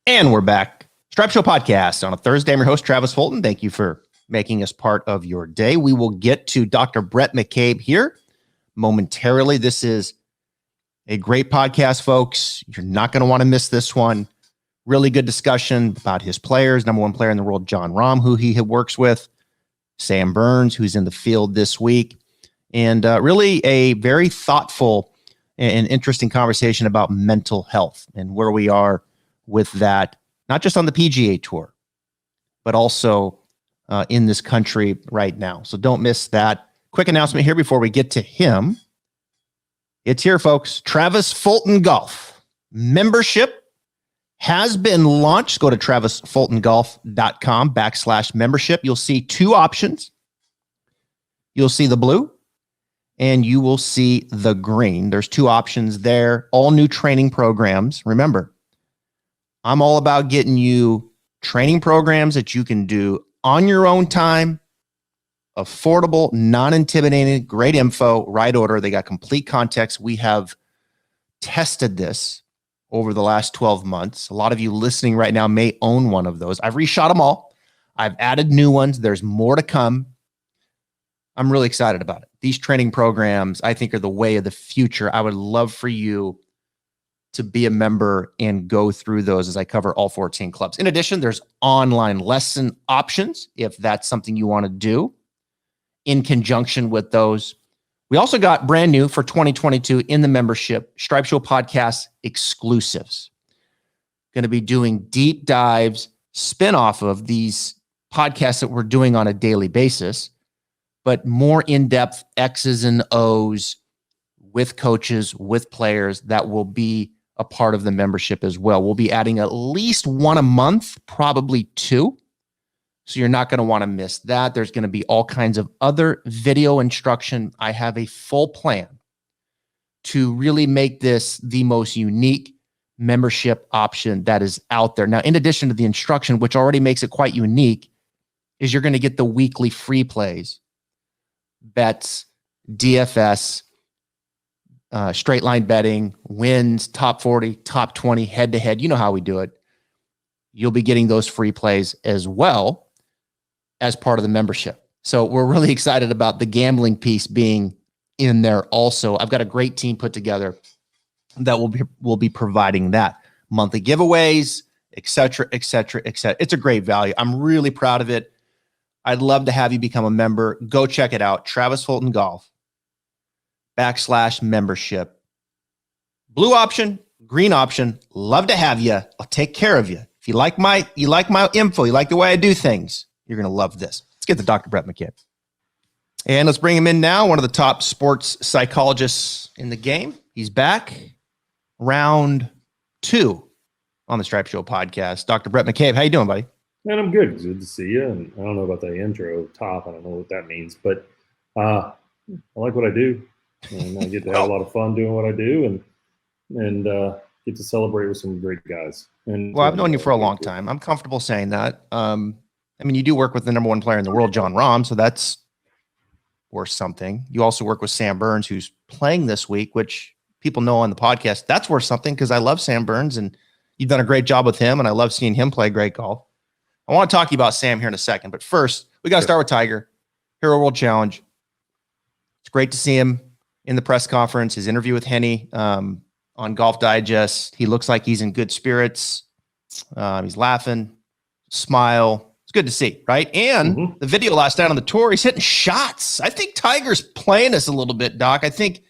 And we're back. Stripe Show Podcast on a Thursday. I'm your host, Travis Fulton. Thank you for making us part of your day. We will get to Dr. Bhrett McCabe here momentarily. This is a great podcast, folks. You're not going to want to miss this one. Really good discussion about his players. Number one player in the world, Jon Rahm, who he works with. Sam Burns, who's in the field this week. And really a very thoughtful and interesting conversation about mental health and where we are with that, not just on the PGA Tour, but also in this country right now. So don't miss that. Quick announcement here before we get to him. It's here, folks. Travis Fulton Golf membership has been launched. Go to travisfultongolf.com/membership. You'll see two options. You'll see the blue and you will see the green. There's two options there. All new training programs. Remember, I'm all about getting you training programs that you can do on your own time, affordable, non-intimidating, great info, right order. They got complete context. We have tested this over the last 12 months. A lot of you listening right now may own one of those. I've reshot them all. I've added new ones. There's more to come. I'm really excited about it. These training programs, I think, are the way of the future. I would love for you to be a member and go through those as I cover all 14 clubs. In addition, there's online lesson options if that's something you want to do in conjunction with those. We also got brand new for 2022 in the membership, Stripe Show Podcast exclusives. Going to be doing deep dives, spin-off of these podcasts that we're doing on a daily basis, but more in-depth X's and O's with coaches, with players that will be a part of the membership as well. We'll be adding at least one a month, probably two. So you're not going to want to miss that. There's going to be all kinds of other video instruction. I have a full plan to really make this the most unique membership option that is out there. Now, in addition to the instruction, which already makes it quite unique, is you're going to get the weekly free plays, bets, DFS, straight line betting, wins, top 40, top 20, head to head. You know how we do it. You'll be getting those free plays as well as part of the membership. So we're really excited about the gambling piece being in there also. I've got a great team put together that will be providing that. Monthly giveaways, et cetera, et cetera, et cetera. It's a great value. I'm really proud of it. I'd love to have you become a member. Go check it out. Travis Fulton Golf /membership. Blue option, green option. Love to have you. I'll take care of you. If you like my info, you like the way I do things, you're going to love this. Let's get to Dr. Bhrett McCabe. And let's bring him in now. One of the top sports psychologists in the game. He's back. Round 2 on the Stripe Show Podcast. Dr. Bhrett McCabe, how you doing, buddy? Man, I'm good. It's good to see you. And I don't know about the intro top. I don't know what that means, but I like what I do. And I get to have a lot of fun doing what I do and get to celebrate with some great guys. And well, I've known you for a long time. I'm comfortable saying that. I mean, you do work with the number one player in the world, Jon Rahm, so that's worth something. You also work with Sam Burns, who's playing this week, which people know on the podcast. That's worth something because I love Sam Burns, and you've done a great job with him, and I love seeing him play great golf. I want to talk to you about Sam here in a second, but first, we got to start with Tiger, Hero World Challenge. It's great to see him in the press conference, his interview with Henny on Golf Digest. He looks like he's in good spirits. He's laughing, smile. It's good to see, right? And the video last night on the tour, he's hitting shots. I think Tiger's playing us a little bit, Doc. I think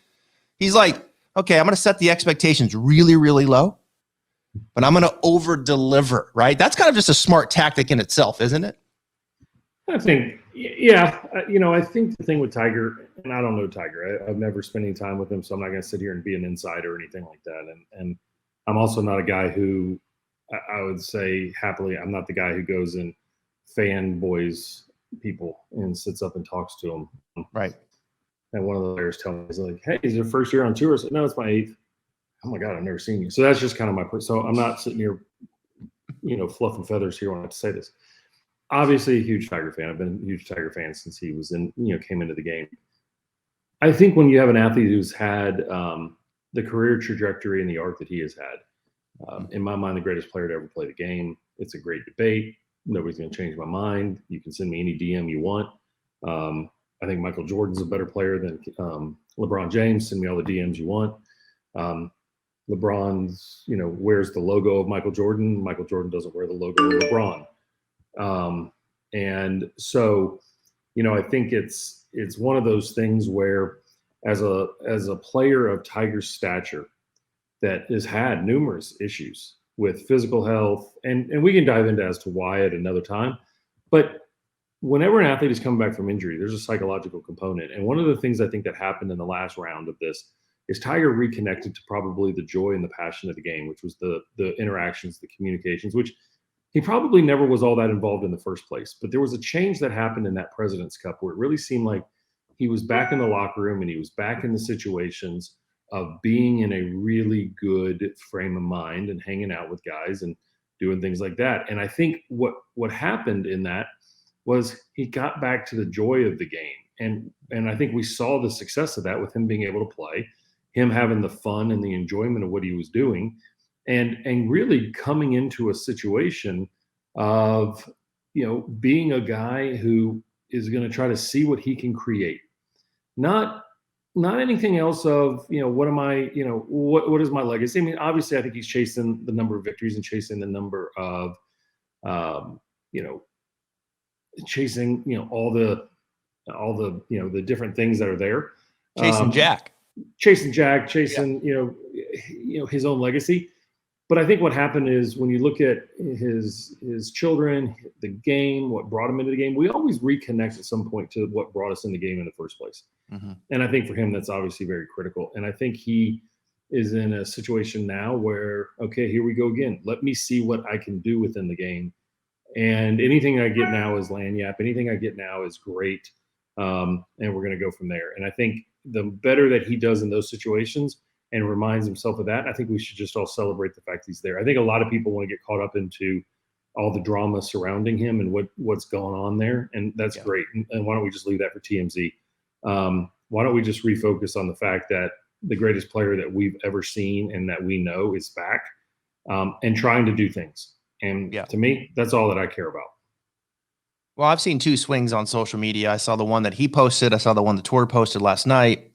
he's like, okay, I'm going to set the expectations really, really low, but I'm going to over-deliver, right? That's kind of just a smart tactic in itself, isn't it? I think, yeah. I think the thing with Tiger, and I don't know Tiger. I've never spent any time with him, so I'm not going to sit here and be an insider or anything like that. And I'm also not a guy who, I would say happily, I'm not the guy who goes and fanboys people and sits up and talks to them. Right. And one of the players told me, he's like, hey, is it your first year on tour? I said, no, it's my 8th. Oh my God, I've never seen you. So that's just kind of my, so I'm not sitting here, fluffing feathers here when I have to say this. Obviously a huge Tiger fan. I've been a huge Tiger fan since he was came into the game. I think when you have an athlete who's had the career trajectory and the arc that he has had, In my mind, the greatest player to ever play the game. It's a great debate. Nobody's going to change my mind. You can send me any DM you want. I think Michael Jordan's a better player than LeBron James. Send me all the DMs you want. LeBron's, wears the logo of Michael Jordan. Michael Jordan doesn't wear the logo of LeBron. And so, I think it's one of those things where as a player of Tiger's stature that has had numerous issues with physical health, and we can dive into as to why at another time, but whenever an athlete is coming back from injury, there's a psychological component. And one of the things I think that happened in the last round of this is Tiger reconnected to probably the joy and the passion of the game, which was the interactions, the communications, which he probably never was all that involved in the first place. But there was a change that happened in that President's Cup where it really seemed like he was back in the locker room and he was back in the situations of being in a really good frame of mind and hanging out with guys and doing things like that. And I think what happened in that was he got back to the joy of the game. And I think we saw the success of that with him being able to play, him having the fun and the enjoyment of what he was doing, and really coming into a situation of, being a guy who is going to try to see what he can create. Not anything else of, what am I, what is my legacy? I mean, obviously I think he's chasing the number of victories and chasing the number of, chasing, all the, the different things that are there. Chasing Jack, his own legacy. But I think what happened is when you look at his children, the game, what brought him into the game, we always reconnect at some point to what brought us in the game in the first place. Mm-hmm. And I think for him, that's obviously very critical. And I think he is in a situation now where, okay, here we go again. Let me see what I can do within the game. And anything I get now is lanyap. Anything I get now is great. And we're going to go from there. And I think the better that he does in those situations and reminds himself of that, I think we should just all celebrate the fact he's there. I think a lot of people want to get caught up into all the drama surrounding him and what's going on there. And that's great. And why don't we just leave that for TMZ? Why don't we just refocus on the fact that the greatest player that we've ever seen and that we know is back and trying to do things. And to me, that's all that I care about. Well, I've seen two swings on social media. I saw the one that he posted. I saw the one the tour posted last night.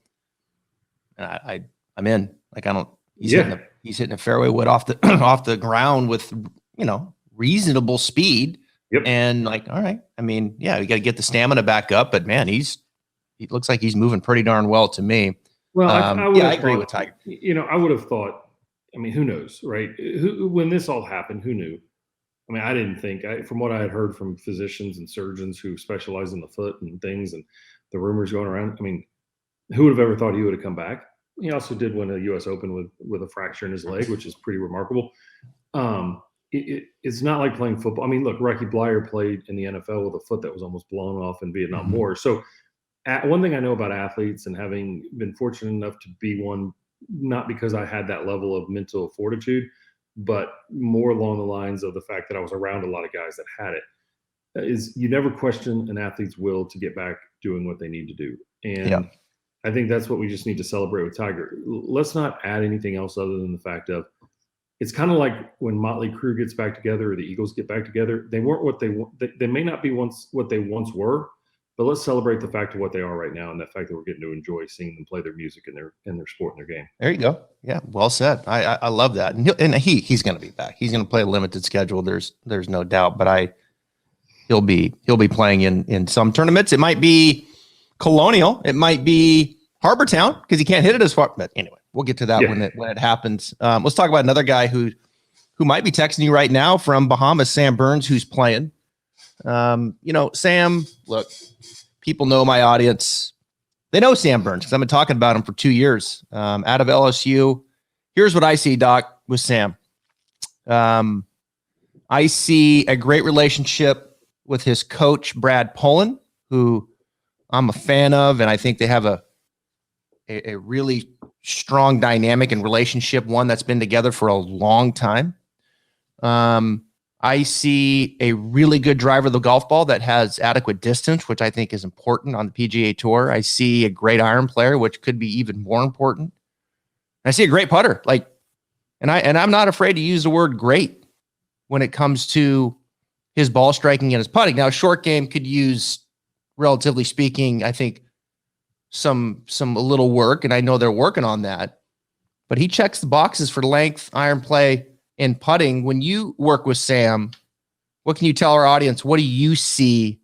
And I'm in. Like, I don't. He's hitting a fairway wood off the ground with reasonable speed. Yep. And all right. I mean, we got to get the stamina back up. But man, he looks like he's moving pretty darn well to me. Well, I agree with Tiger. I would have thought. I mean, who knows, right? When this all happened, who knew? I mean, I didn't think, from what I had heard from physicians and surgeons who specialize in the foot and things and the rumors going around, I mean, who would have ever thought he would have come back? He also did win a U.S. Open with a fracture in his leg, which is pretty remarkable. It's not like playing football. I mean, look, Rocky Bleier played in the NFL with a foot that was almost blown off in Vietnam War. So one thing I know about athletes and having been fortunate enough to be one, not because I had that level of mental fortitude, but more along the lines of the fact that I was around a lot of guys that had it, is you never question an athlete's will to get back doing what they need to do. And I think that's what we just need to celebrate with Tiger. Let's not add anything else other than the fact of, it's kind of like when Motley Crue gets back together or the Eagles get back together. They weren't what they may not be what they once were, but let's celebrate the fact of what they are right now and the fact that we're getting to enjoy seeing them play their music and their sport and their game. There you go. Yeah, well said. I love that. And he's going to be back. He's going to play a limited schedule. There's no doubt. But he'll be playing in some tournaments. It might be Colonial. It might be Harbor Town because he can't hit it as far. But anyway, we'll get to that when it happens. Let's talk about another guy who might be texting you right now from Bahamas, Sam Burns, who's playing. Sam, look, people know my audience. They know Sam Burns because I've been talking about him for 2 years. Out of LSU. Here's what I see, Doc, with Sam. I see a great relationship with his coach, Brad Pullen, who I'm a fan of, and I think they have a really strong dynamic and relationship, one that's been together for a long time. I see a really good driver of the golf ball that has adequate distance, which I think is important on the PGA Tour. I see a great iron player, which could be even more important. I see a great putter. Like, And I'm not afraid to use the word great when it comes to his ball striking and his putting. Now, a short game could use, relatively speaking, I think some a little work, and I know they're working on that. But he checks the boxes for length, iron play, and putting. When you work with Sam, what can you tell our audience? What do you see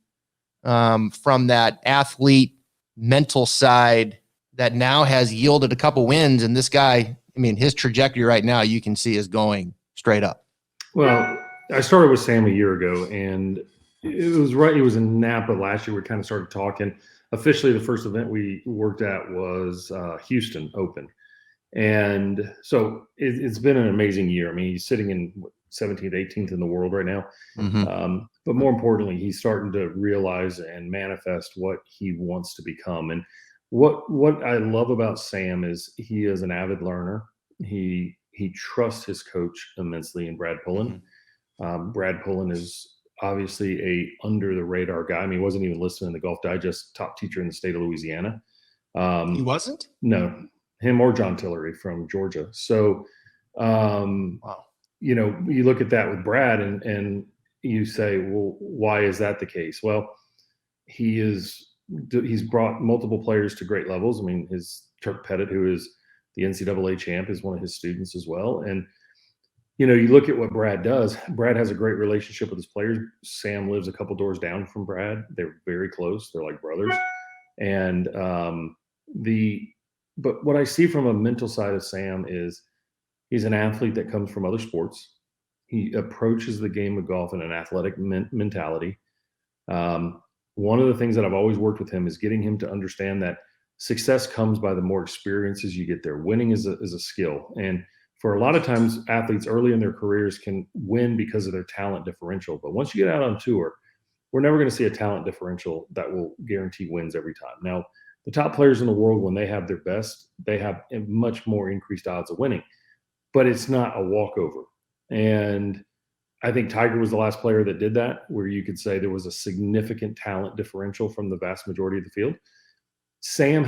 from that athlete mental side that now has yielded a couple wins? And this guy, I mean, his trajectory right now, you can see is going straight up. Well, I started with Sam a year ago, and it was right. It was in Napa last year. We kind of started talking. Officially, the first event we worked at was Houston Open. And so it's been an amazing year. I mean, he's sitting in 17th, 18th in the world right now. Mm-hmm. But more importantly, he's starting to realize and manifest what he wants to become. And what I love about Sam is he is an avid learner. He trusts his coach immensely in Brad Pullen. Mm-hmm. Brad Pullen is obviously a under the radar guy. I mean, he wasn't even listed in the Golf Digest top teacher in the state of Louisiana. He wasn't? No, him or John Tillery from Georgia. So, Wow. You know, you look at that with Brad and you say, well, why is that the case? Well, he's brought multiple players to great levels. I mean, his Turk Pettit, who is the NCAA champ, is one of his students as well. And, you know, you look at what Brad does. Brad has a great relationship with his players. Sam lives a couple doors down from Brad. They're very close. They're like brothers. And but what I see from a mental side of Sam is he's an athlete that comes from other sports. He approaches the game of golf in an athletic mentality. One of the things that I've always worked with him is getting him to understand that success comes by the more experiences you get there. Winning is a skill. And for a lot of times, athletes early in their careers can win because of their talent differential. But once you get out on tour, we're never going to see a talent differential that will guarantee wins every time. Now, the top players in the world, when they have their best, they have much more increased odds of winning. But it's not a walkover. And I think Tiger was the last player that did that, where you could say there was a significant talent differential from the vast majority of the field. Sam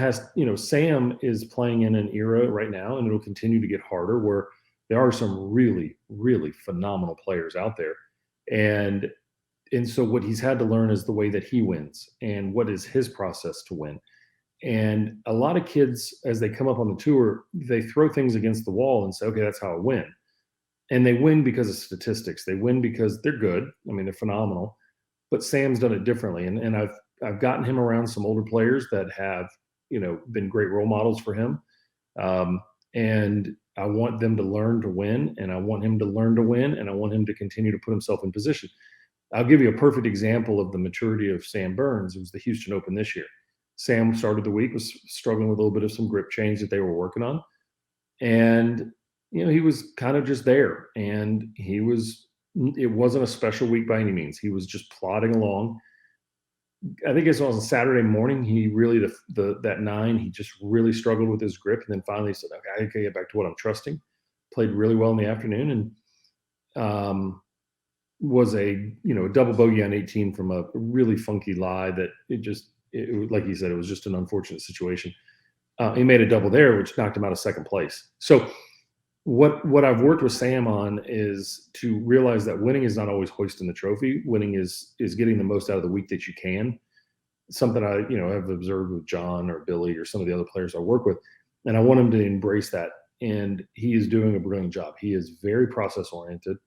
is playing in an era right now, and it'll continue to get harder, where there are some really, really phenomenal players out there. And so what he's had to learn is the way that he wins and what is his process to win. And a lot of kids, as they come up on the tour, they throw things against the wall and say, okay, that's how I win. And they win because of statistics. They win because they're good. I mean, they're phenomenal. But Sam's done it differently. And I've gotten him around some older players that have, you know, been great role models for him. And I want them to learn to win, and I want him to learn to win, and I want him to continue to put himself in position. I'll give you a perfect example of the maturity of Sam Burns. It was the Houston Open this year. Sam started the week, was struggling with a little bit of some grip change that they were working on. And, you know, he was kind of just there. And it wasn't a special week by any means. He was just plodding along. I think it was on Saturday morning, he really, that 9, he just really struggled with his grip. And then finally said, okay, I can get back to what I'm trusting. Played really well in the afternoon, and was a double bogey on 18 from a really funky lie that it, like he said, it was just an unfortunate situation. He made a double there, which knocked him out of second place. So what I've worked with Sam on is to realize that winning is not always hoisting the trophy. Winning is getting the most out of the week that you can. Something I have observed with John or Billy or some of the other players I work with, and I want him to embrace that. And he is doing a brilliant job. He is very process oriented.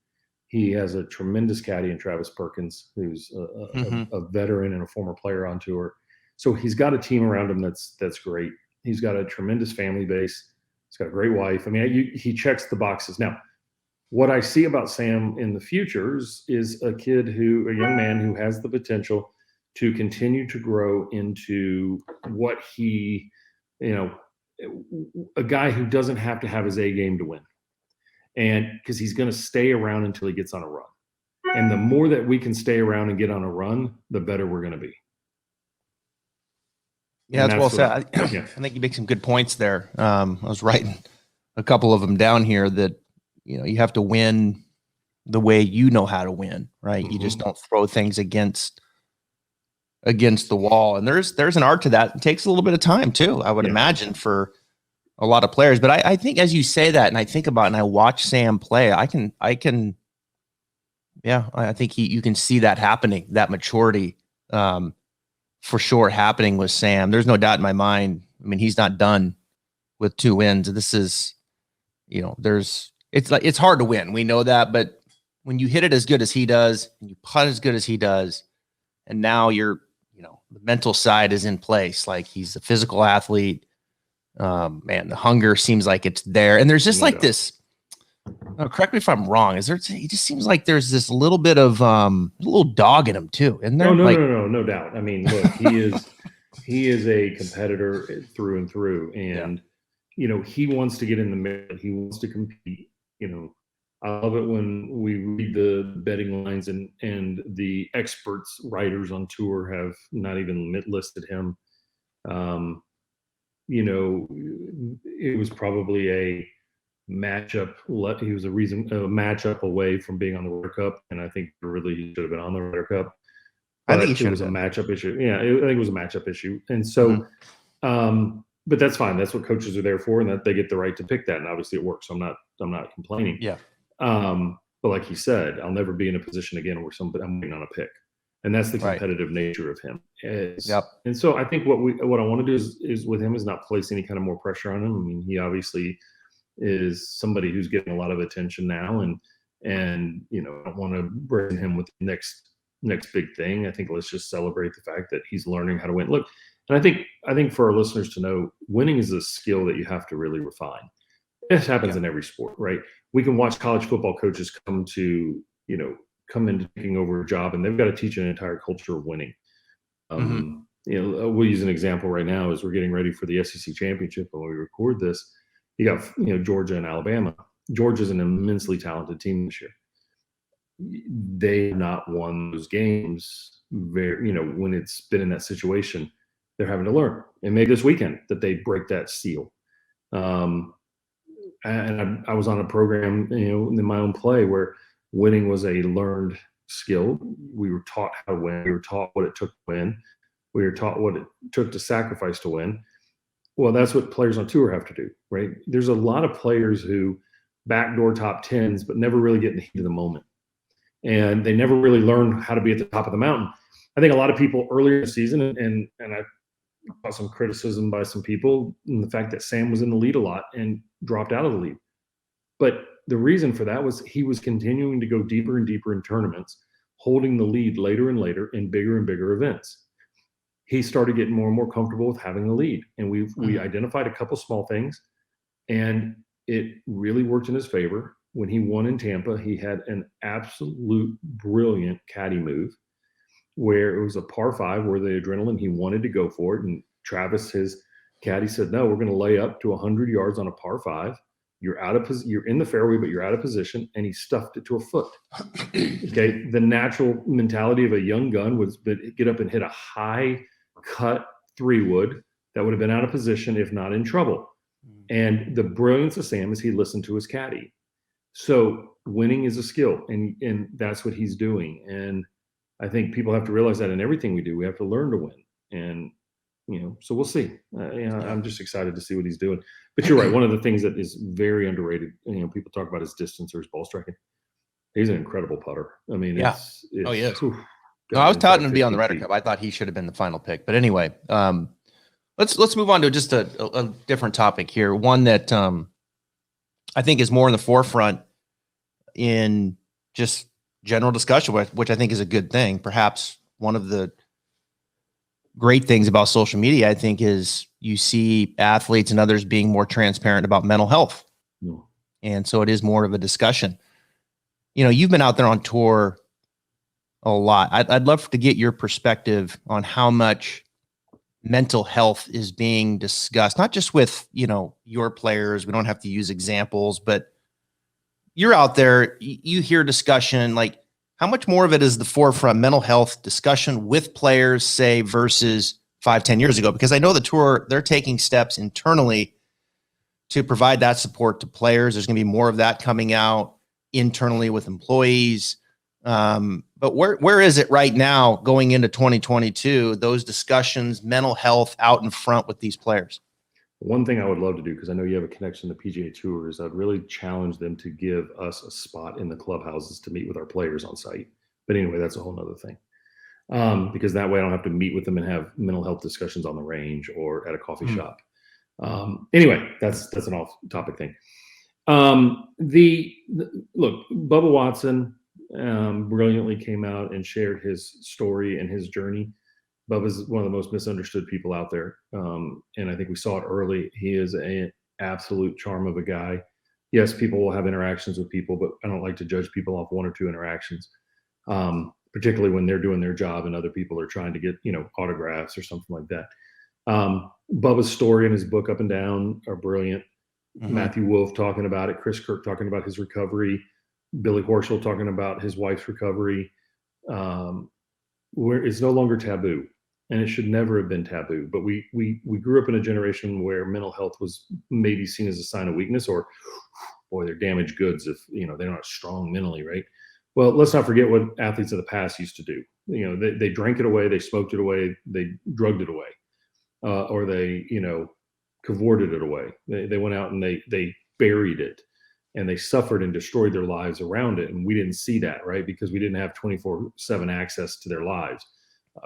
He has a tremendous caddy in Travis Perkins, who's a veteran and a former player on tour. So he's got a team around him that's great. He's got a tremendous family base. He's got a great wife. I mean, he checks the boxes. Now, what I see about Sam in the future is a young man who has the potential to continue to grow into what he, a guy who doesn't have to have his A game to win. And because he's going to stay around until he gets on a run. And the more that we can stay around and get on a run, the better we're going to be. Yeah, that's well said. I think you make some good points there. I was writing a couple of them down here that, you have to win the way you know how to win, right? Mm-hmm. You just don't throw things against the wall. And there's an art to that. It takes a little bit of time too, I would imagine, for a lot of players. But I think as you say that, and I think about it and I watch Sam play, I think you can see that happening, that maturity, for sure happening with Sam. There's no doubt in my mind. I mean, he's not done with 2 wins. This is, it's hard to win. We know that, but when you hit it as good as he does, and you putt as good as he does, and now the mental side is in place. Like, he's a physical athlete. Man, the hunger seems like it's there. And there's just like this, correct me if I'm wrong. It just seems like there's this little bit of a little dog in him too. And no doubt. I mean, look, he is a competitor through and through, and he wants to get in the middle. He wants to compete. I love it when we read the betting lines and the experts, writers on tour have not even listed him. It was probably a matchup. He was a matchup away from being on the Ryder Cup, and I think really he should have been on the Ryder Cup. I think it was a matchup issue. Yeah, I think it was a matchup issue, and so, but that's fine. That's what coaches are there for, and that they get the right to pick that. And obviously, it works. So I'm not complaining. Yeah. But like he said, I'll never be in a position again where I'm waiting on a pick, and that's the competitive nature of him. Yep. And so I think what I want to do is with him is not place any kind of more pressure on him. I mean, he obviously is somebody who's getting a lot of attention now, and I don't want to burden him with the next big thing. I think let's just celebrate the fact that he's learning how to win. Look, and I think for our listeners to know, winning is a skill that you have to really refine. This happens in every sport, right? We can watch college football coaches come into taking over a job, and they've got to teach an entire culture of winning. We'll use an example right now as we're getting ready for the SEC championship. When we record this, you got Georgia and Alabama. Georgia's an immensely talented team this year. They have not won those games. When it's been in that situation, they're having to learn. And maybe this weekend that they break that seal. And I was on a program, in my own play where winning was a learned skill. We were taught how to win. We were taught what it took to win. We were taught what it took to sacrifice to win. Well, that's what players on tour have to do, right? There's a lot of players who backdoor top 10s, but never really get in the heat of the moment. And they never really learn how to be at the top of the mountain. I think a lot of people earlier in the season, and I got some criticism by some people in the fact that Sam was in the lead a lot and dropped out of the lead. But the reason for that was he was continuing to go deeper and deeper in tournaments, holding the lead later and later in bigger and bigger events. He started getting more and more comfortable with having the lead. And we identified a couple small things, and it really worked in his favor. When he won in Tampa, he had an absolute brilliant caddy move where it was a par 5 where the adrenaline, he wanted to go for it. And Travis, his caddy, said, no, we're going to lay up to 100 yards on a par 5. You're in the fairway, but you're out of position. And he stuffed it to a foot. Okay. The natural mentality of a young gun was get up and hit a high cut 3-wood that would have been out of position, if not in trouble. And the brilliance of Sam is he listened to his caddy. So winning is a skill, and that's what he's doing. And I think people have to realize that in everything we do, we have to learn to win. And, so we'll see. I'm just excited to see what he's doing. But you're right. One of the things that is very underrated, people talk about his distance or his ball striking. He's an incredible putter. I mean, he is. I was touting him to be on the Ryder Cup. I thought he should have been the final pick. But anyway, let's move on to just a different topic here. One that I think is more in the forefront in just general discussion, which I think is a good thing. Perhaps one of the great things about social media, I think, is you see athletes and others being more transparent about mental health. Yeah. And so it is more of a discussion. You've been out there on tour a lot. I'd love to get your perspective on how much mental health is being discussed, not just with, your players. We don't have to use examples, but you're out there, you hear discussion, like how much more of it is the forefront mental health discussion with players, say, versus 5-10 years ago? Because I know the tour, they're taking steps internally to provide that support to players. There's going to be more of that coming out internally with employees. But where is it right now going into 2022, those discussions, mental health out in front with these players? One thing I would love to do, because I know you have a connection to PGA Tour, is I'd really challenge them to give us a spot in the clubhouses to meet with our players on site. But anyway, that's a whole nother thing. Because that way I don't have to meet with them and have mental health discussions on the range or at a coffee shop. Anyway, that's an off-topic thing. Look, Bubba Watson brilliantly came out and shared his story and his journey. Bubba's one of the most misunderstood people out there. And I think we saw it early. He is an absolute charm of a guy. Yes, people will have interactions with people, but I don't like to judge people off one or two interactions, particularly when they're doing their job and other people are trying to get, autographs or something like that. Bubba's story and his book Up and Down are brilliant. Mm-hmm. Matthew Wolff talking about it, Chris Kirk talking about his recovery, Billy Horschel talking about his wife's recovery. Where it's no longer taboo, and it should never have been taboo. But we grew up in a generation where mental health was maybe seen as a sign of weakness, or boy, they're damaged goods if they're not strong mentally, right? Well, let's not forget what athletes of the past used to do. They drank it away, they smoked it away, they drugged it away, or they cavorted it away. They went out and they buried it. And they suffered and destroyed their lives around it. And we didn't see that, right? Because we didn't have 24/7 access to their lives.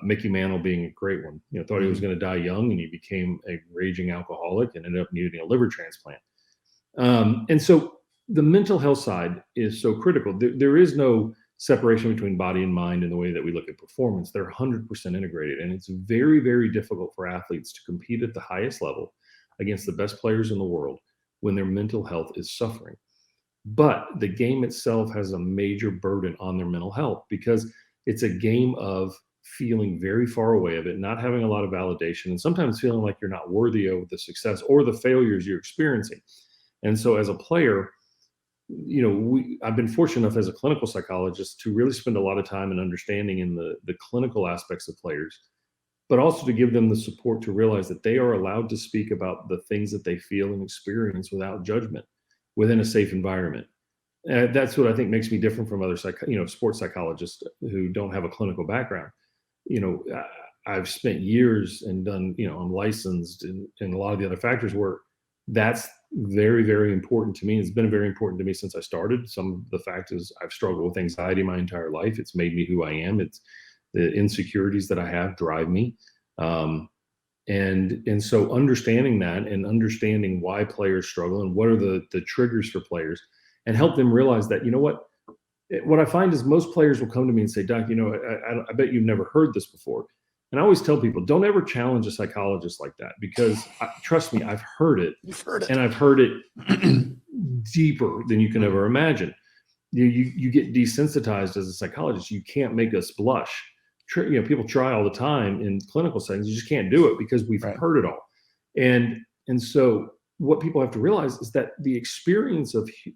Mickey Mantle being a great one, thought he was going to die young, and he became a raging alcoholic and ended up needing a liver transplant. And so the mental health side is so critical. There is no separation between body and mind in the way that we look at performance. They're 100% integrated. And it's very, very difficult for athletes to compete at the highest level against the best players in the world when their mental health is suffering. But the game itself has a major burden on their mental health, because it's a game of feeling very far away of it, not having a lot of validation, and sometimes feeling like you're not worthy of the success or the failures you're experiencing. And so as a player, I've been fortunate enough as a clinical psychologist to really spend a lot of time in understanding in the clinical aspects of players, but also to give them the support to realize that they are allowed to speak about the things that they feel and experience without judgment, within a safe environment. That's what I think makes me different from other sports psychologists who don't have a clinical background. I've spent years and done, I'm licensed and a lot of the other factors where that's very, very important to me. It's been very important to me since I started. Some of the fact is I've struggled with anxiety my entire life. It's made me who I am. It's the insecurities that I have drive me. And so understanding that and understanding why players struggle and what are the triggers for players, and help them realize that, what I find is most players will come to me and say, Doc, I bet you've never heard this before. And I always tell people, don't ever challenge a psychologist like that, because trust me, I've heard it. You've heard it. And I've heard it deeper than you can ever imagine. You get desensitized as a psychologist. You can't make us blush. People try all the time in clinical settings. You just can't do it because we've heard it all. And so what people have to realize is that the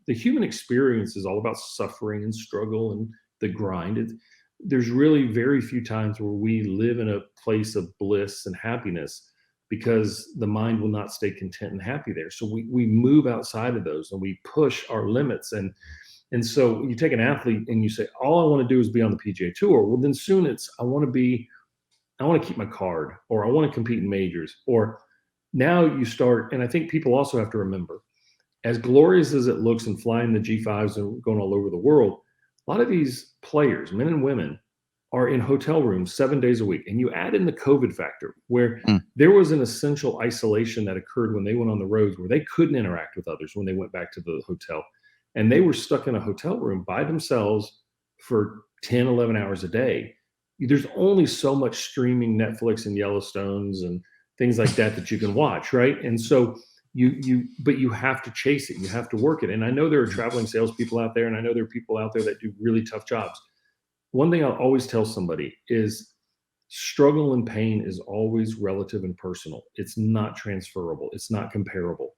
human experience is all about suffering and struggle and the grind. There's really very few times where we live in a place of bliss and happiness, because the mind will not stay content and happy there. So we move outside of those and we push our limits. And so you take an athlete and you say, all I want to do is be on the PGA Tour. Well, then soon it's, I want to keep my card, or I want to compete in majors. Or now you start, and I think people also have to remember, as glorious as it looks and flying the G5s and going all over the world, a lot of these players, men and women, are in hotel rooms 7 days a week. And you add in the COVID factor, where there was an essential isolation that occurred when they went on the roads, where they couldn't interact with others when they went back to the hotel. And they were stuck in a hotel room by themselves for 10, 11 hours a day. There's only so much streaming Netflix and Yellowstones and things like that you can watch, right? And so but you have to chase it. You have to work it. And I know there are traveling salespeople out there, and I know there are people out there that do really tough jobs. One thing I'll always tell somebody is struggle and pain is always relative and personal. It's not transferable. It's not comparable.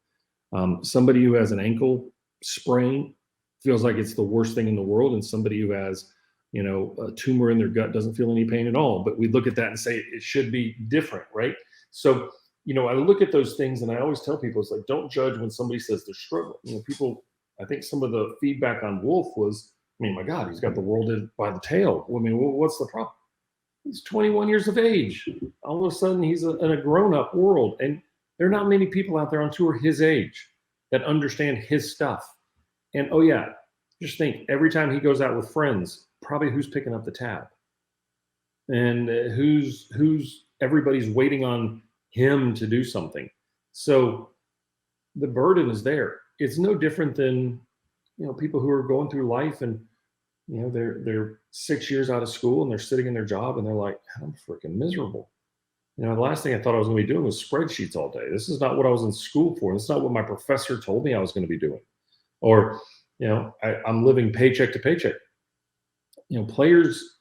Somebody who has an ankle sprain feels like it's the worst thing in the world, and somebody who has, a tumor in their gut doesn't feel any pain at all. But we look at that and say it should be different, right? So, I look at those things, and I always tell people, it's like, don't judge when somebody says they're struggling. People, I think some of the feedback on Wolff was, my God, he's got the world by the tail. What's the problem? He's 21 years of age. All of a sudden, he's in a grown-up world. And There are not many people out there on tour his age that understand his stuff. And oh yeah, just think every time he goes out with friends, probably who's picking up the tab, and who's everybody's waiting on him to do something. So the burden is there. It's no different than, people who are going through life and, they're 6 years out of school and they're sitting in their job and they're like, I'm freaking miserable. The last thing I thought I was going to be doing was spreadsheets all day. This is not what I was in school for. This is not what my professor told me I was going to be doing. Or, I'm living paycheck to paycheck. Players,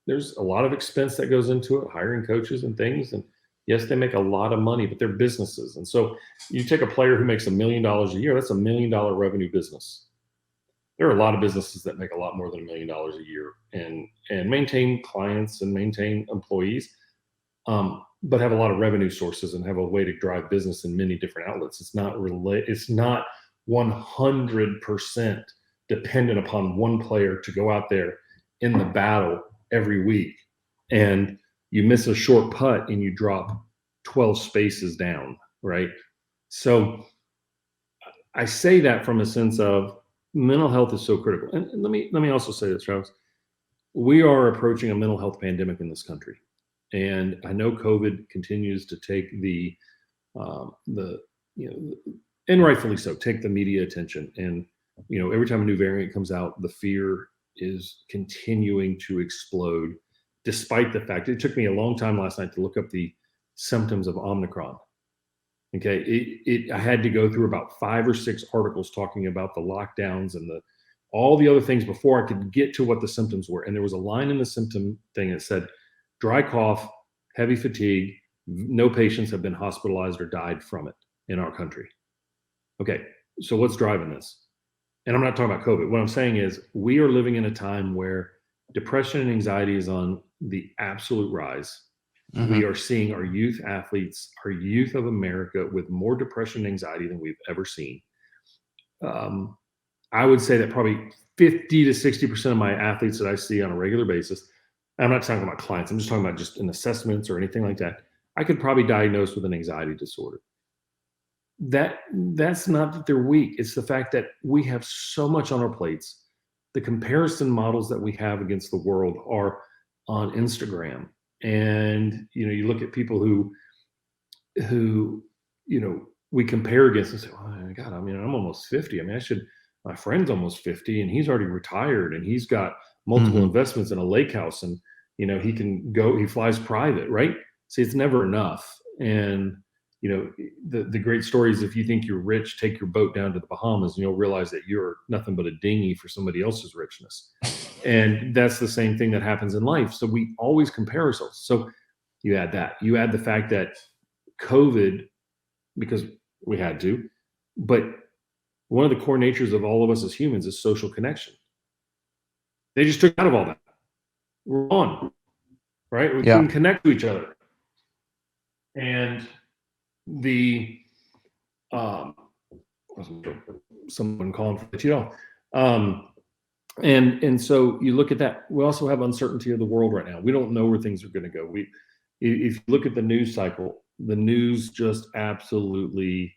there's a lot of expense that goes into it, hiring coaches and things. And yes, they make a lot of money, but they're businesses. And so you take a player who makes $1 million a year, that's $1 million revenue business. There are a lot of businesses that make a lot more than $1 million a year and maintain clients and maintain employees, but have a lot of revenue sources and have a way to drive business in many different outlets. It's not 100% dependent upon one player to go out there in the battle every week, and you miss a short putt and you drop 12 spaces down, right? So I say that from a sense of mental health is so critical. And let me also say this, Travis. We are approaching a mental health pandemic in this country. And I know COVID continues to take and rightfully so, take the media attention. And, every time a new variant comes out, the fear is continuing to explode, despite the fact it took me a long time last night to look up the symptoms of Omicron. Okay. I had to go through about 5 or 6 articles talking about the lockdowns and all the other things before I could get to what the symptoms were. And there was a line in the symptom thing that said, dry cough, heavy fatigue, no patients have been hospitalized or died from it in our country. Okay. So what's driving this? And I'm not talking about COVID. What I'm saying is we are living in a time where depression and anxiety is on the absolute rise. Mm-hmm. We are seeing our youth athletes, our youth of America, with more depression and anxiety than we've ever seen. I would say that probably 50 to 60% of my athletes that I see on a regular basis, I'm not talking about clients, I'm just talking about just in assessments or anything like that, I could probably diagnose with an anxiety disorder. That's not that they're weak. It's the fact that we have so much on our plates. The comparison models that we have against the world are on Instagram. And, you look at people who, we compare against and say, oh my God, I'm almost 50. My friend's almost 50 and he's already retired and he's got multiple investments in a lake house and, he flies private, right? See, it's never enough. And, the great story is if you think you're rich, take your boat down to the Bahamas and you'll realize that you're nothing but a dinghy for somebody else's richness. And that's the same thing that happens in life. So we always compare ourselves. So you add that. You add the fact that COVID, because we had to, but one of the core natures of all of us as humans is social connection. They just took out of all that. We're on, right? We couldn't connect to each other. And someone calling for it, and so you look at that. We also have uncertainty of the world right now. We don't know where things are going to go. If you look at the news cycle, the news just absolutely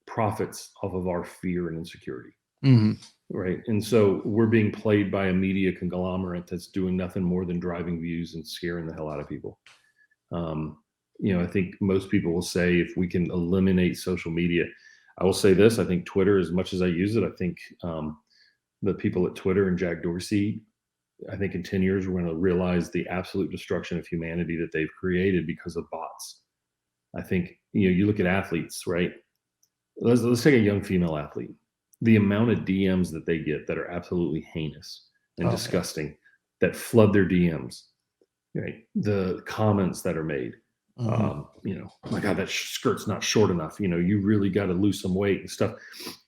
profits off of our fear and insecurity. Mm-hmm. Right. And so we're being played by a media conglomerate that's doing nothing more than driving views and scaring the hell out of people. I think most people will say if we can eliminate social media, I will say this, I think Twitter, as much as I use it, I think the people at Twitter and Jack Dorsey, I think in 10 years, we're going to realize the absolute destruction of humanity that they've created because of bots. I think, you look at athletes, right? Let's take a young female athlete. The amount of DMs that they get that are absolutely heinous and disgusting, that flood their DMs, right? The comments that are made, my God, that skirt's not short enough. You really got to lose some weight and stuff.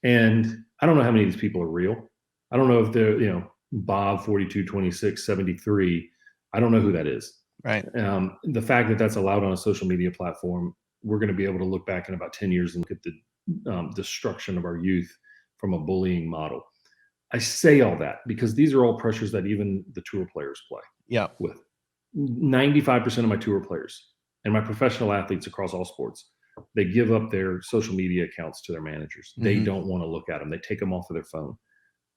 And I don't know how many of these people are real. I don't know if they're, Bob 4226 73. I don't know who that is. Right. The fact that that's allowed on a social media platform, we're going to be able to look back in about 10 years and look at the destruction of our youth from a bullying model. I say all that because these are all pressures that even the tour players play with. 95% of my tour players and my professional athletes across all sports, they give up their social media accounts to their managers. They don't want to look at them. They take them off of their phone.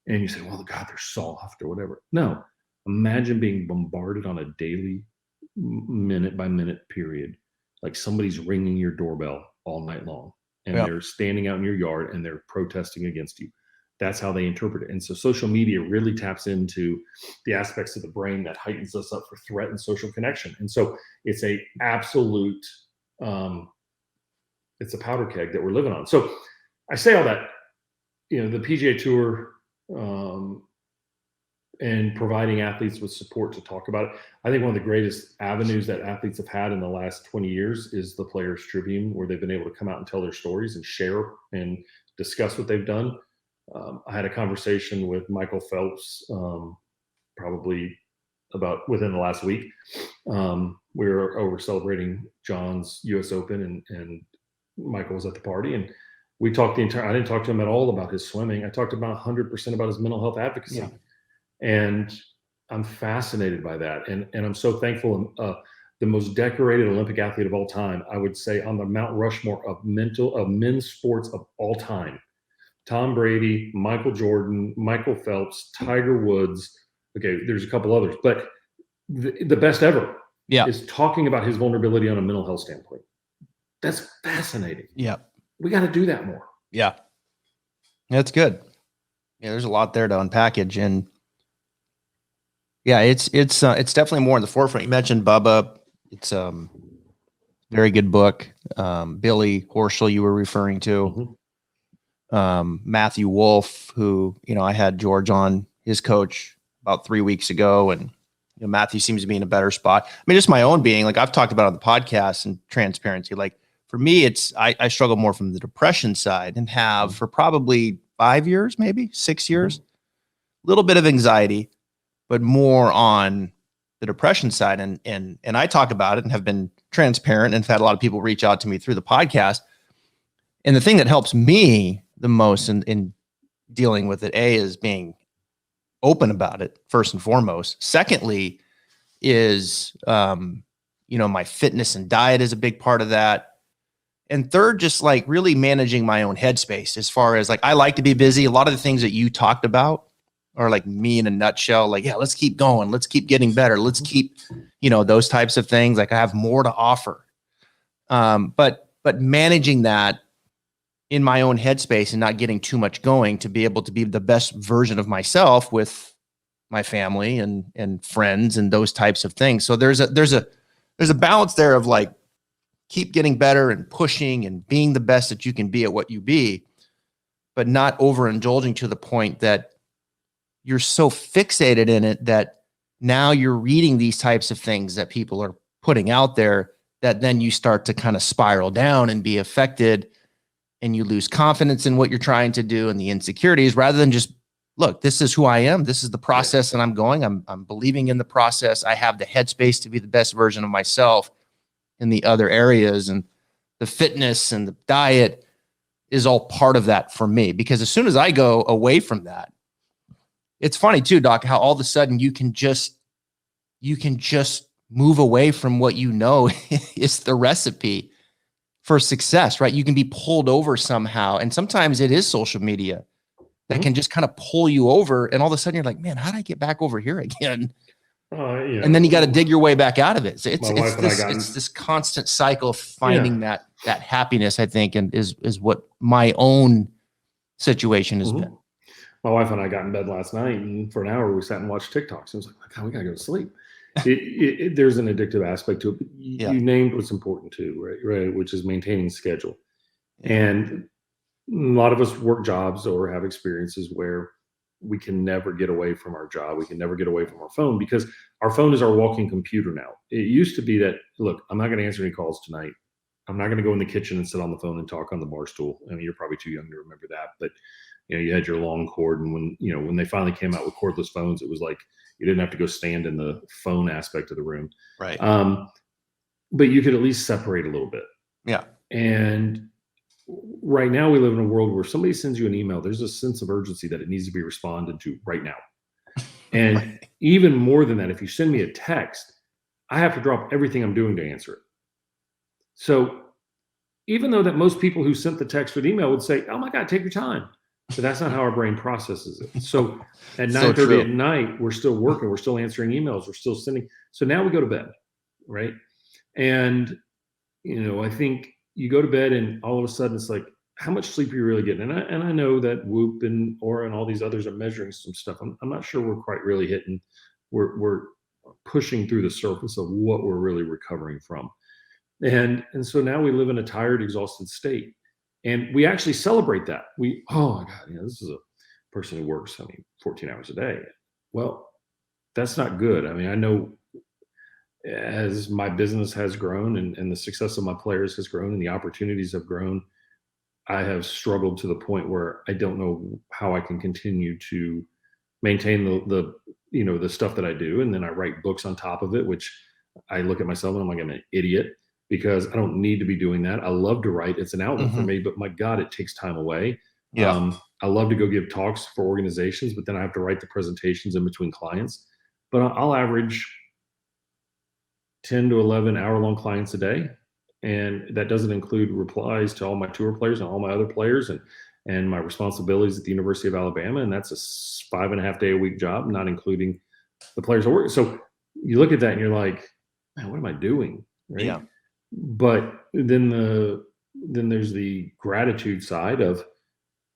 And you say, well, God, they're soft or whatever. No, imagine being bombarded on a daily, minute by minute period. Like somebody's ringing your doorbell all night long, and they're standing out in your yard and they're protesting against you. That's how they interpret it. And so social media really taps into the aspects of the brain that heightens us up for threat and social connection. And so it's a absolute, it's a powder keg that we're living on. So I say all that, the PGA Tour, and providing athletes with support to talk about it. I think one of the greatest avenues that athletes have had in the last 20 years is the Players Tribune, where they've been able to come out and tell their stories and share and discuss what they've done. I had a conversation with Michael Phelps, probably about within the last week. We were over celebrating Jon's U.S. Open, and Michael was at the party, and we talked I didn't talk to him at all about his swimming. I talked about 100% about his mental health advocacy. Yeah. And I'm fascinated by that. And I'm so thankful. The most decorated Olympic athlete of all time, I would say on the Mount Rushmore of men's sports of all time, Tom Brady, Michael Jordan, Michael Phelps, Tiger Woods. Okay, there's a couple others, but the best ever is talking about his vulnerability on a mental health standpoint. That's fascinating. Yeah. We got to do that more. Yeah. That's good. Yeah, there's a lot there to unpackage, and yeah, it's definitely more in the forefront. You mentioned Bubba. It's very good book. Billy Horschel, you were referring to. Matthew Wolf, who, I had George on, his coach, about 3 weeks ago, and Matthew seems to be in a better spot. I mean, just my own being, like I've talked about on the podcast and transparency, like for me, I struggle more from the depression side and have for probably 5 years, maybe 6 years, a little bit of anxiety, but more on the depression side. And I talk about it and have been transparent and have had a lot of people reach out to me through the podcast. And the thing that helps me the most in dealing with it, is being open about it, first and foremost. Secondly is, my fitness and diet is a big part of that. And third, just like really managing my own headspace as far as like, I like to be busy. A lot of the things that you talked about are like me in a nutshell, like, yeah, let's keep going. Let's keep getting better. Let's keep, those types of things. Like I have more to offer. But managing that in my own headspace and not getting too much going to be able to be the best version of myself with my family and friends and those types of things. So there's a balance there of like, keep getting better and pushing and being the best that you can be at what you be, but not overindulging to the point that you're so fixated in it that now you're reading these types of things that people are putting out there, that then you start to kind of spiral down and be affected, and you lose confidence in what you're trying to do and the insecurities, rather than just, look, this is who I am. This is the process, and I'm going. I'm believing in the process. I have the headspace to be the best version of myself in the other areas, and the fitness and the diet is all part of that for me. Because as soon as I go away from that, it's funny too, Doc, how all of a sudden you can just move away from what is the recipe for success, right? You can be pulled over somehow. And sometimes it is social media that can just kind of pull you over. And all of a sudden you're like, man, how did I get back over here again? And then you got to dig your way back out of it. So it's this constant cycle of finding that happiness, I think, and is what my own situation has been. My wife and I got in bed last night, and for an hour we sat and watched TikToks. It was like, God, we got to go to sleep. There's an addictive aspect to it. You named what's important too, right? Which is maintaining schedule. And a lot of us work jobs or have experiences where we can never get away from our job. We can never get away from our phone, because our phone is our walking computer now. It used to be that, look, I'm not going to answer any calls tonight. I'm not going to go in the kitchen and sit on the phone and talk on the bar stool. I mean, you're probably too young to remember that, but you had your long cord, and when they finally came out with cordless phones, it was like you didn't have to go stand in the phone aspect of the room. Right. But you could at least separate a little bit. Yeah. And right now we live in a world where somebody sends you an email, there's a sense of urgency that it needs to be responded to right now. And even more than that, if you send me a text, I have to drop everything I'm doing to answer it. So even though that most people who sent the text or the email would say, oh my God, take your time. But that's not how our brain processes it. So at 9:30 at night, we're still working. We're still answering emails. We're still sending. So now we go to bed, right? And, I think you go to bed and all of a sudden it's like, how much sleep are you really getting? And I know that Whoop and Aura and all these others are measuring some stuff. I'm not sure we're quite really hitting. We're pushing through the surface of what we're really recovering from. And so now we live in a tired, exhausted state. And we actually celebrate that. Oh my God, this is a person who works, 14 hours a day. Well, that's not good. I know as my business has grown and the success of my players has grown and the opportunities have grown, I have struggled to the point where I don't know how I can continue to maintain the stuff that I do. And then I write books on top of it, which I look at myself and I'm like, I'm an idiot because I don't need to be doing that. I love to write. It's an outlet for me, but my God, it takes time away. Yeah. I love to go give talks for organizations, but then I have to write the presentations in between clients. But I'll average 10 to 11 hour-long clients a day. And that doesn't include replies to all my tour players and all my other players and my responsibilities at the University of Alabama. And that's a 5.5 day a week job, not including the players that work. So you look at that and you're like, man, what am I doing? Right? Yeah. But then there's the gratitude side of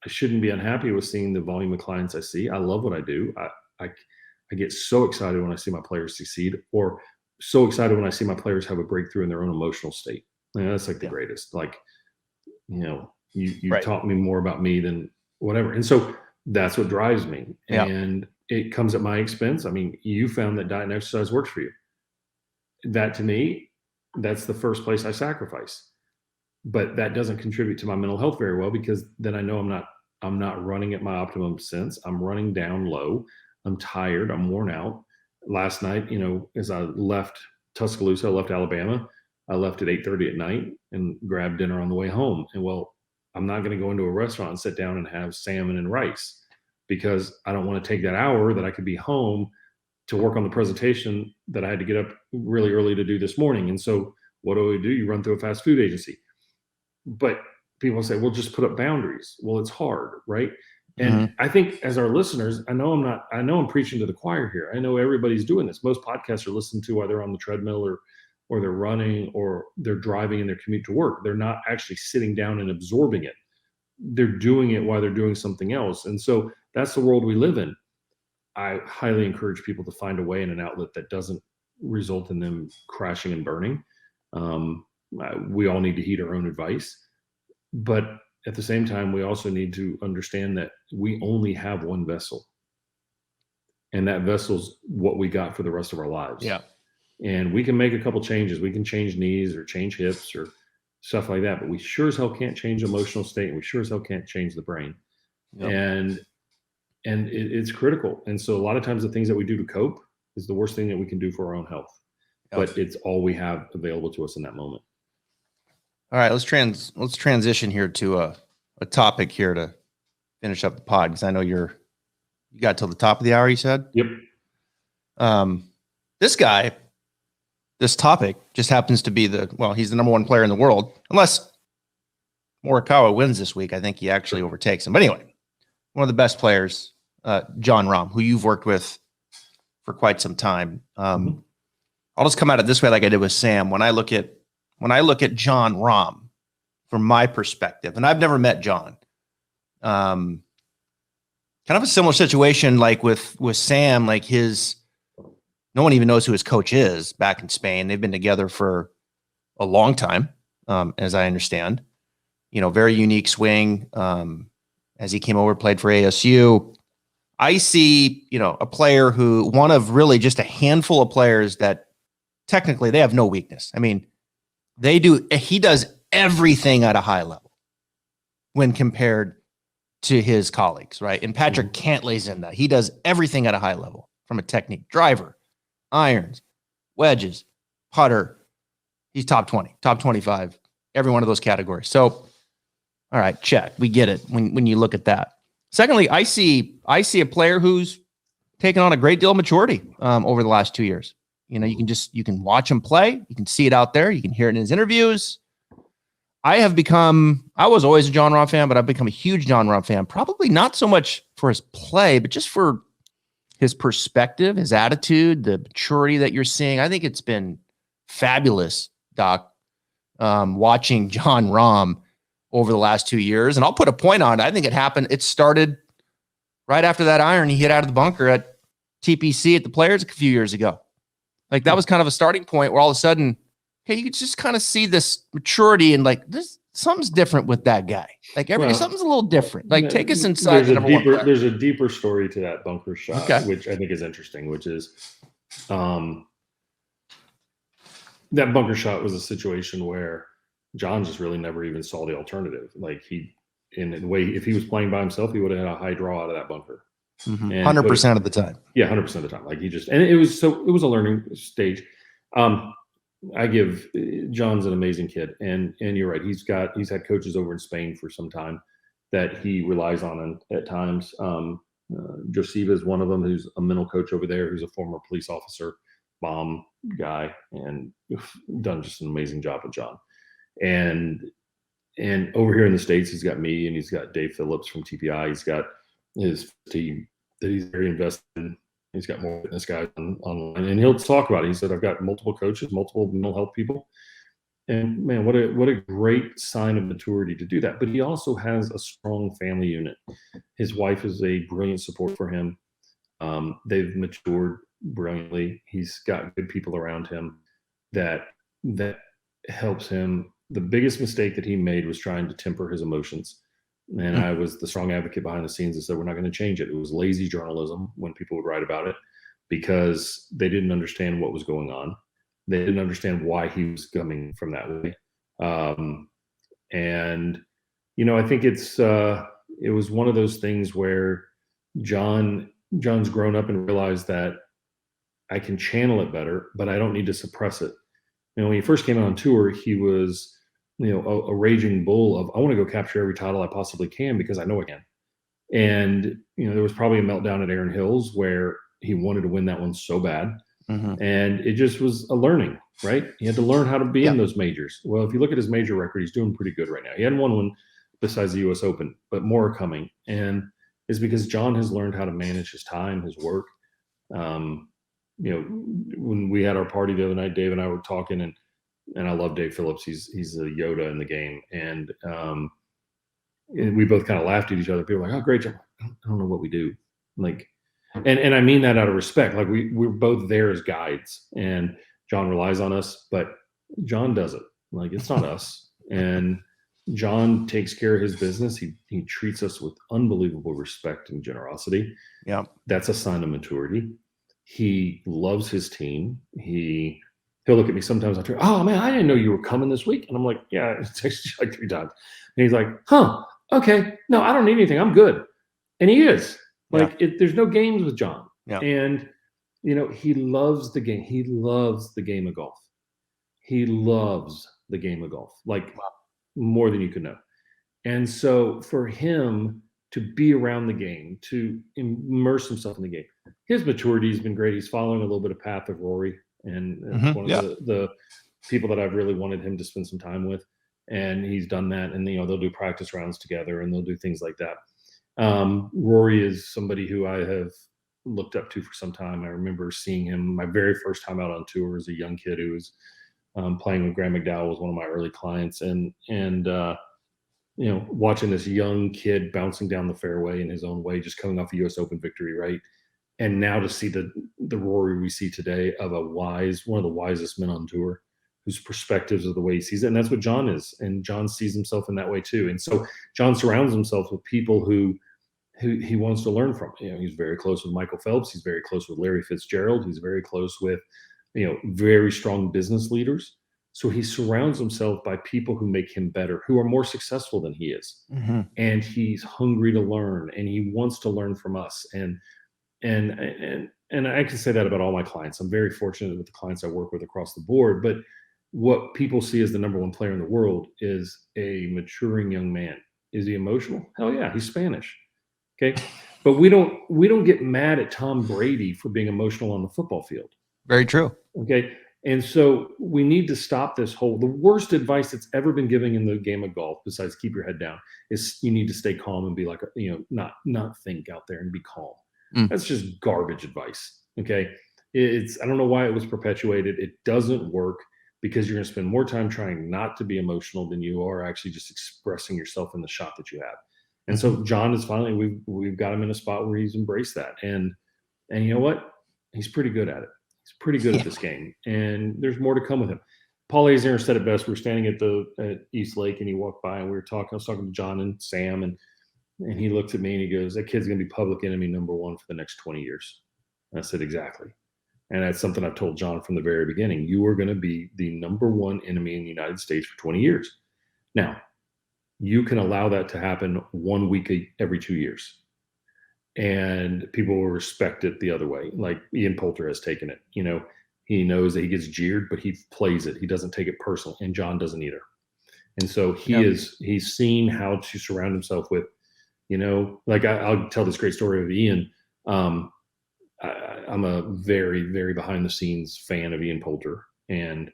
I shouldn't be unhappy with seeing the volume of clients I see. I love what I do. I get so excited when I see my players succeed, or so excited when I see my players have a breakthrough in their own emotional state. That's like the greatest. Like, you Right. taught me more about me than whatever. And so that's what drives me. Yeah. And it comes at my expense. You found that diet and exercise works for you. That to me, that's the first place I sacrifice. But that doesn't contribute to my mental health very well, because then I know I'm not running at my optimum sense. I'm running down low. I'm tired. I'm worn out. Last night, as I left Tuscaloosa, I left Alabama. I left at 8:30 at night and grabbed dinner on the way home. And I'm not going to go into a restaurant and sit down and have salmon and rice, because I don't want to take that hour that I could be home to work on the presentation that I had to get up really early to do this morning. And so what do? You run through a fast food agency. But people say, well, just put up boundaries. Well, it's hard, right? And I think as our listeners, I know I'm preaching to the choir here. I know everybody's doing this. Most podcasts are listened to while they're on the treadmill or they're running or they're driving in their commute to work. They're not actually sitting down and absorbing it. They're doing it while they're doing something else. And so that's the world we live in. I highly encourage people to find a way in an outlet that doesn't result in them crashing and burning. We all need to heed our own advice. But at the same time, we also need to understand that we only have one vessel. And that vessel's what we got for the rest of our lives. Yeah. And we can make a couple changes. We can change knees or change hips or stuff like that. But we sure as hell can't change emotional state. And we sure as hell can't change the brain. Yep. And it's critical. And so a lot of times the things that we do to cope is the worst thing that we can do for our own health. Yep. But it's all we have available to us in that moment. All right, let's transition here to a topic here to finish up the pod, because I know you got till the top of the hour, you said? Yep. This topic just happens to be he's the number one player in the world. Unless Morikawa wins this week, I think he actually overtakes him. But anyway, one of the best players, Jon Rahm, who you've worked with for quite some time. I'll just come at it this way like I did with Sam. When I look at Jon Rahm, from my perspective, and I've never met Jon, kind of a similar situation like with Sam, like no one even knows who his coach is back in Spain. They've been together for a long time, as I understand. Very unique swing. As he came over, played for ASU. I see, a player who, one of really just a handful of players that technically they have no weakness. He does everything at a high level when compared to his colleagues, right? And Patrick Cantlay's in that. He does everything at a high level from a technique, driver, irons, wedges, putter. He's top 20, top 25, every one of those categories. So, all right, check. We get it when you look at that. Secondly, I see a player who's taken on a great deal of maturity over the last 2 years. You can watch him play. You can see it out there. You can hear it in his interviews. I was always a Jon Rahm fan, but I've become a huge Jon Rahm fan, probably not so much for his play, but just for his perspective, his attitude, the maturity that you're seeing. I think it's been fabulous, Doc, watching Jon Rahm over the last 2 years. And I'll put a point on it. I think it started right after that iron he hit out of the bunker at TPC at the Players a few years ago. Like that was kind of a starting point where all of a sudden, hey, you could just kind of see this maturity and like something's different with that guy. Like something's a little different. Like take us inside. There's a deeper story to that bunker shot, which I think is interesting, which is that bunker shot was a situation where Jon just really never even saw the alternative. Like in a way, if he was playing by himself, he would have had a high draw out of that bunker. 100% of the time. Yeah, 100% of the time. Like it was a learning stage. I give Jon's an amazing kid, and you're right. He's had coaches over in Spain for some time that he relies on at times. Joseba is one of them, who's a mental coach over there, who's a former police officer, bomb guy, and done just an amazing job with Jon. And over here in the States, he's got me, and he's got Dave Phillips from TPI. He's got his team that he's very invested in. He's got more fitness guys online, and he'll talk about it. He said, I've got multiple coaches, multiple mental health people. And man, what a great sign of maturity to do that. But he also has a strong family unit. His wife is a brilliant support for him. They've matured brilliantly. He's got good people around him that helps him. The biggest mistake that he made was trying to temper his emotions. And I was the strong advocate behind the scenes and said, we're not going to change it. It was lazy journalism when people would write about it because they didn't understand what was going on. They didn't understand why he was coming from that way. And, I think it was one of those things where Jon's grown up and realized that I can channel it better, but I don't need to suppress it. When he first came out on tour, he was a raging bull of, I want to go capture every title I possibly can because I know I can. And, there was probably a meltdown at Erin Hills where he wanted to win that one so bad. And it just was a learning, right? He had to learn how to be in those majors. Well, if you look at his major record, he's doing pretty good right now. He hadn't won one besides the US Open, but more are coming. And it's because Jon has learned how to manage his time, his work. When we had our party the other night, Dave and I were talking, and I love Dave Phillips. He's a Yoda in the game. And we both kind of laughed at each other. People were like, oh, great job. I don't know what we do. Like, and I mean that out of respect. Like we're both there as guides, and Jon relies on us, but Jon does it. Like it's not us. And Jon takes care of his business. He treats us with unbelievable respect and generosity. Yeah. That's a sign of maturity. He loves his team. He'll look at me sometimes on Twitter. Oh man, I didn't know you were coming this week. And I'm like, yeah, I texted you like 3 times. And he's like, huh, okay. No, I don't need anything. I'm good. And he is. Like there's no games with Jon. Yeah. And he loves the game. He loves the game of golf. He loves the game of golf. Like more than you could know. And so for him to be around the game, to immerse himself in the game, his maturity has been great. He's following a little bit of path of Rory. And one of the people that I've really wanted him to spend some time with. And he's done that. And, they'll do practice rounds together and they'll do things like that. Rory is somebody who I have looked up to for some time. I remember seeing him my very first time out on tour as a young kid who was playing with Graham McDowell, was one of my early clients. And watching this young kid bouncing down the fairway in his own way, just coming off a US Open victory, right? And now to see the Rory we see today of one of the wisest men on tour, whose perspectives are the way he sees it. And that's what Jon is. And Jon sees himself in that way too. And so Jon surrounds himself with people who he wants to learn from. He's very close with Michael Phelps. He's very close with Larry Fitzgerald. He's very close with, very strong business leaders. So he surrounds himself by people who make him better, who are more successful than he is. And he's hungry to learn, and he wants to learn from us. And I can say that about all my clients. I'm very fortunate with the clients I work with across the board, but what people see as the number one player in the world is a maturing young man. Is he emotional? Hell yeah, he's Spanish. Okay. But we don't get mad at Tom Brady for being emotional on the football field. Very true. Okay. And so we need to stop this whole, the worst advice that's ever been given in the game of golf, besides keep your head down, is you need to stay calm and be like, not think out there and be calm. That's just garbage advice. Okay. I don't know why it was perpetuated. It doesn't work, because you're going to spend more time trying not to be emotional than you are actually just expressing yourself in the shot that you have. And so Jon is finally, we've got him in a spot where he's embraced that. And you know what? He's pretty good at it. He's pretty good at this game, and there's more to come with him. Paul Azinger said it best. We're standing at East Lake, and he walked by, and we were talking. I was talking to Jon and Sam, and he looked at me and he goes, "That kid's going to be public enemy number one for the next 20 years." And I said, "Exactly." And that's something I've told Jon from the very beginning. You are going to be the number one enemy in the United States for 20 years. Now, you can allow that to happen 1 week every 2 years, and people will respect it the other way. Like Ian Poulter has taken it. He knows that he gets jeered, but he plays it. He doesn't take it personal, and Jon doesn't either. And so he's seen how to surround himself with, like I'll tell this great story of Ian. I'm a very, very behind the scenes fan of Ian Poulter, and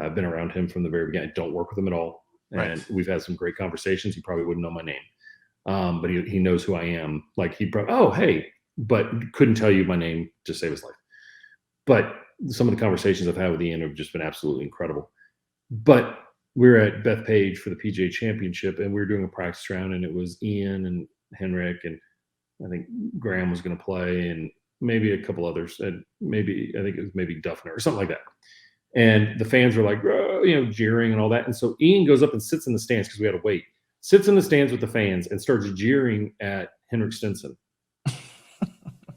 I've been around him from the very beginning. I don't work with him at all. And we've had some great conversations. He probably wouldn't know my name. But he knows who I am. Like he probably, oh, hey, but couldn't tell you my name to save his life. But some of the conversations I've had with Ian have just been absolutely incredible. But we were at Bethpage for the PGA Championship, and we were doing a practice round, and it was Ian and Henrik, and I think Graham was going to play, and maybe a couple others, and I think it was maybe Duffner or something like that. And the fans were like, jeering and all that. And so Ian goes up and sits in the stands, because we had to wait. Sits in the stands with the fans and starts jeering at Henrik Stenson.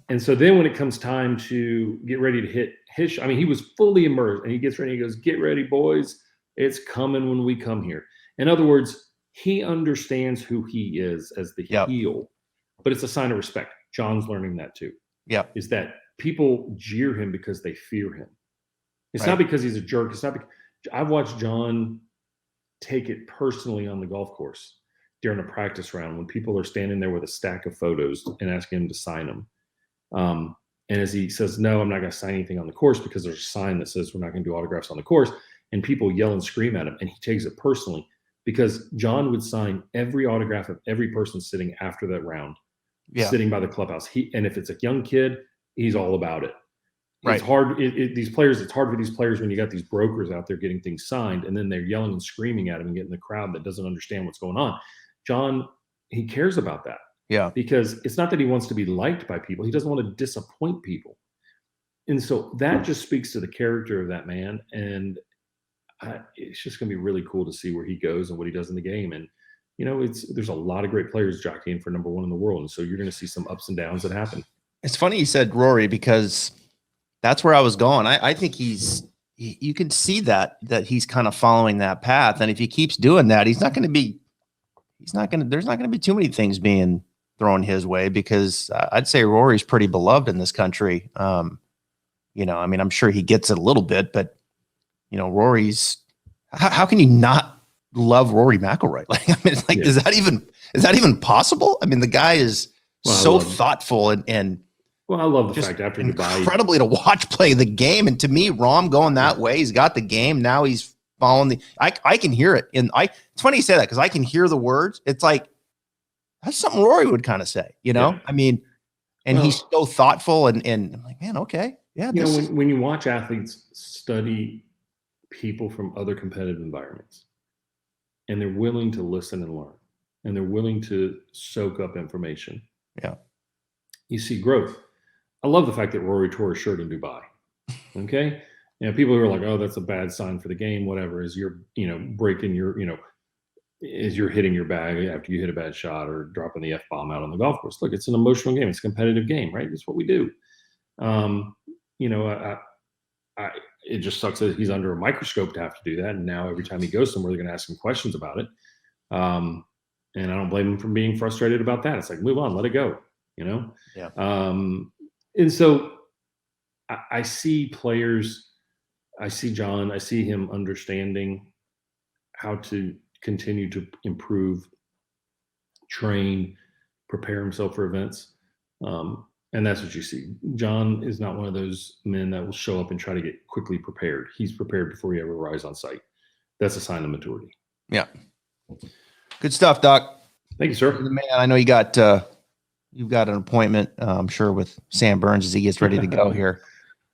And so then when it comes time to get ready to hit his, he was fully immersed, and he gets ready. He goes, "Get ready, boys. It's coming when we come here." In other words, he understands who he is as the heel, but it's a sign of respect. Jon's learning that too. Yeah. Is that people jeer him because they fear him. It's not because he's a jerk. It's not because I've watched Jon take it personally on the golf course during a practice round when people are standing there with a stack of photos and asking him to sign them. And as he says, "No, I'm not going to sign anything on the course," because there's a sign that says we're not going to do autographs on the course, and people yell and scream at him, and he takes it personally, because Jon would sign every autograph of every person sitting after that round, sitting by the clubhouse. And if it's a young kid, he's all about it. It's hard. It's hard for these players when you got these brokers out there getting things signed, and then they're yelling and screaming at him and getting the crowd that doesn't understand what's going on. Jon, he cares about that. Yeah. Because it's not that he wants to be liked by people. He doesn't want to disappoint people. And so that just speaks to the character of that man. And it's just going to be really cool to see where he goes and what he does in the game. And, there's a lot of great players jockeying for number one in the world. And so you're going to see some ups and downs that happen. It's funny you said Rory, because that's where I was going. I think you can see that he's kind of following that path. And if he keeps doing that, there's not going to be too many things being thrown his way, because I'd say Rory's pretty beloved in this country. I'm sure he gets it a little bit, but Rory's, how can you not love Rory McIlroy? Is that even possible? The guy is so thoughtful and I love the fact after Dubai, incredibly to watch play the game. And to me, Rahm going that way, he's got the game. Now he's following I can hear it. And it's funny you say that, because I can hear the words. It's like, that's something Rory would kind of say, and he's so thoughtful and I'm like, man, okay. Yeah. When you watch athletes study people from other competitive environments, and they're willing to listen and learn, and they're willing to soak up information. Yeah. You see growth. I love the fact that Rory tore his shirt in Dubai. Okay. People who are like, "Oh, that's a bad sign for the game," whatever, as you're, breaking your, as you're hitting your bag after you hit a bad shot or dropping the F-bomb out on the golf course. Look, it's an emotional game. It's a competitive game, right? It's what we do. It just sucks that he's under a microscope to have to do that. And now every time he goes somewhere, they're going to ask him questions about it. And I don't blame him for being frustrated about that. It's like, move on, let it go, Yeah. And so I see players, I see Jon, I see him understanding how to continue to improve, train, prepare himself for events. And that's what you see. Jon is not one of those men that will show up and try to get quickly prepared. He's prepared before he ever arrives on site. That's a sign of maturity. Yeah. Good stuff, Doc. Thank you, sir. Man, I know you've got an appointment, I'm sure, with Sam Burns as he gets ready to go here.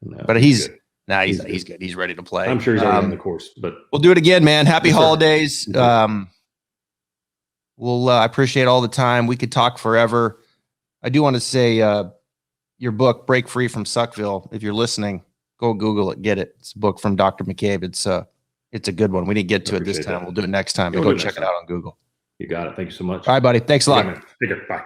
No, but he's good. He's good. He's ready to play. I'm sure he's already on the course, but we'll do it again, man. Happy Yes, holidays. I appreciate all the time. We could talk forever. I do want to say your book, Break Free from Suckville, if you're listening, go Google it, get it. It's a book from Dr. McCabe. It's a good one. We didn't get to it this time. We'll do it next time. Yeah, Go check it out on Google. You got it. Thank you so much. All right, buddy. Thanks a lot. Yeah, man. Take care. Bye.